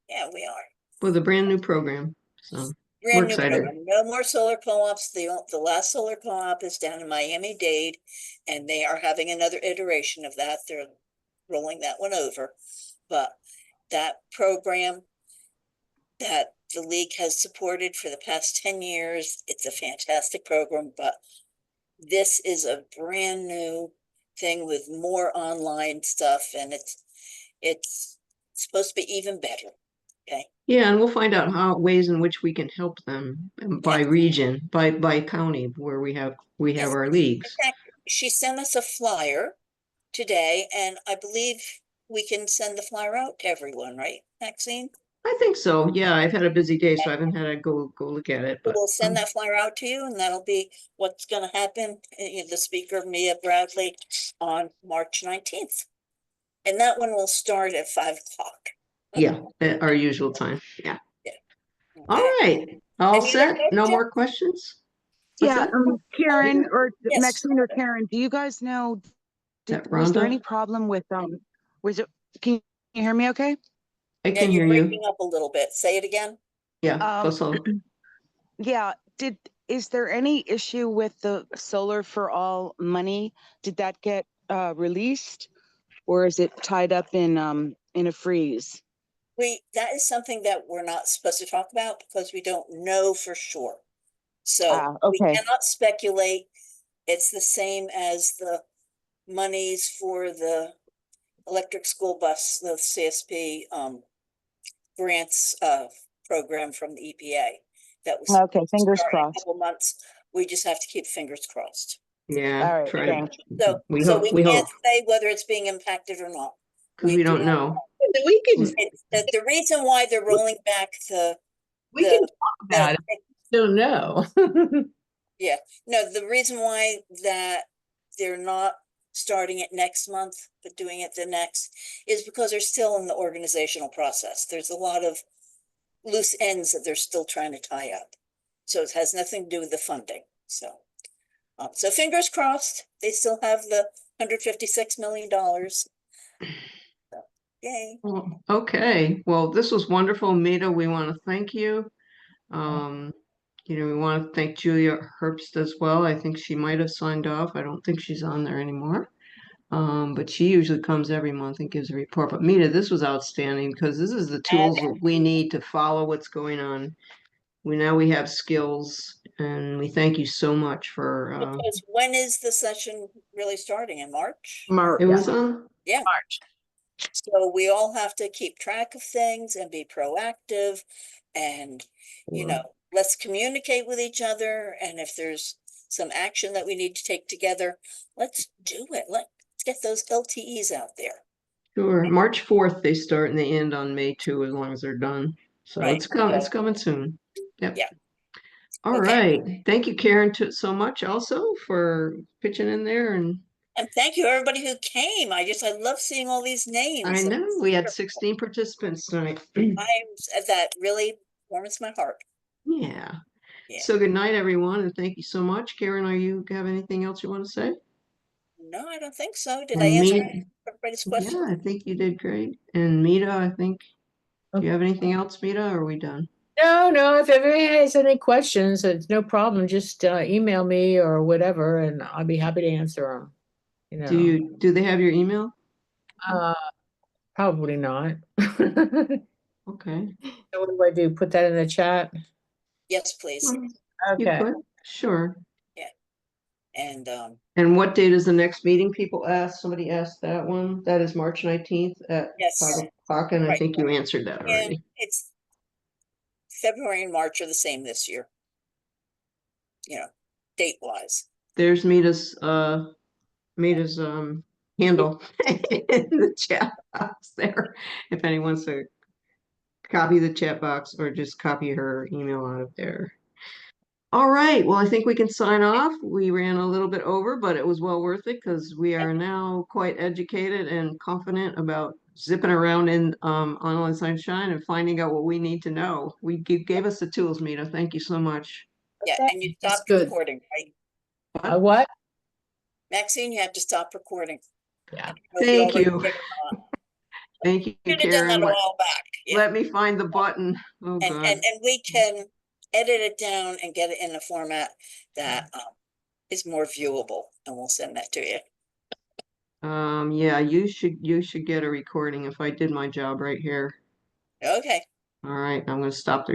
Yeah, we are. with a brand new program. So we're Brand new excited. program. No more solar co-ops. The last solar co-op is down in Miami-Dade, and they are having another iteration of that. They're rolling that one over. But that program that the league has supported for the past 10 years, it's a fantastic program, but this is a brand new thing with more online stuff, and it's supposed to be even better. Okay. Yeah, and we'll find out how ways in which we can help them by Yeah. region, by county where we have Yes. our In leagues. fact, she sent us a flyer today, and I believe we can send the flyer out to everyone, right, Maxine? I think so. Yeah, I've had a busy day, so I haven't had to go look at it, but We'll send that flyer out to you, and that'll be what's gonna happen, the speaker, Mia Bradley, on March 19th. And that one will start at 5 o'clock. yeah, at our usual time. Yeah. All Okay. right. All Any other set? No questions? more questions? What's Yeah, that? Karen or Yes. Maxine or Karen, do you guys know, That was there Rhonda? any problem with, was it, can you hear me okay? I Yeah, can you're hear you. breaking up a little bit. Say it again. Yeah, go Um, slow. Yeah, is there any issue with the Solar for All money? Did that get released? Or is it tied up in a freeze? That is something that we're not supposed to talk about because we don't know for sure. So we Okay. cannot speculate. It's the same as the monies for the electric school bus, the CSP grants program from the EPA. That was Okay, fingers start in a crossed. couple months. We just have to keep fingers crossed. Yeah, All right, try. thanks. So We so hope, we can't hope, say whether it's being impacted or not. because we don't know. We can, The reason why they're rolling back we can the, talk about it. Don't know. no, the reason why that they're not starting it next month, but doing it the next, is because they're still in the organizational process. There's a lot of loose ends that they're still trying to tie up. So it has nothing to do with the funding, so. So fingers crossed, they still have the $156 million. So, yay. Well, okay, well, this was wonderful, Mita. We want to thank you. We want to thank Julia Herbst as well. I think she might have signed off. I don't think she's on there anymore. But she usually comes every month and gives a report. But Mita, this was outstanding because this is the tools that we need to follow what's going on. We have skills, and we thank you so much for. Because when is the session really starting, in March? It was on. Yeah. March. So we all have to keep track of things and be proactive and, let's communicate with each other. And if there's some action that we need to take together, let's do it. Let's get those LTEs out there. Sure. March 4th they start and they end on May 2 as long as they're done. So Right. it's coming soon. Yep. Yeah. All Okay. right. Thank you, Karen, so much also for pitching in there. And And thank you, everybody who came. I love seeing all these names. I know we had 16 participants tonight. That really warms my heart. Yeah. Yeah. So good night, everyone, and thank you so much. Karen, you have anything else you want to say? No, I don't think so. Did And I answer Mita, everybody's yeah, question? I think you did great. And Mita, I think, do you have anything else, Mita, or are we done? No, if everybody has any questions, it's no problem. Just email me or whatever, and I'll be happy to answer them. Do they have your email? Probably not. So Okay. what do I do? Put that in the chat? Yes, please. You Okay. could, sure. And And what date is the next meeting? People asked, somebody asked that one. That is March 19th at yes, 5 o'clock, and I Right. think you answered that and already. it's February and March are the same this year. Date wise. There's Mita's handle in the chat box there. If anyone wants to copy the chat box or just copy her email out of there. All right, well, I think we can sign off. We ran a little bit over, but it was well worth it because we are now quite educated and confident about zipping around in online sunshine and finding out what we need to know. You gave us the tools, Mita. Thank you so much. Yeah, and you That's stopped good. recording, right? What? Maxine, you have to stop recording. Yeah. Thank already you. did it. Thank you, Should have done that Karen. a while back. Yeah. Let me find the button. Oh, And, God. and we can edit it down and get it in a format that is more viewable, and we'll send that to you. Yeah, you should get a recording if I did my job right here. Okay. All right, I'm gonna stop the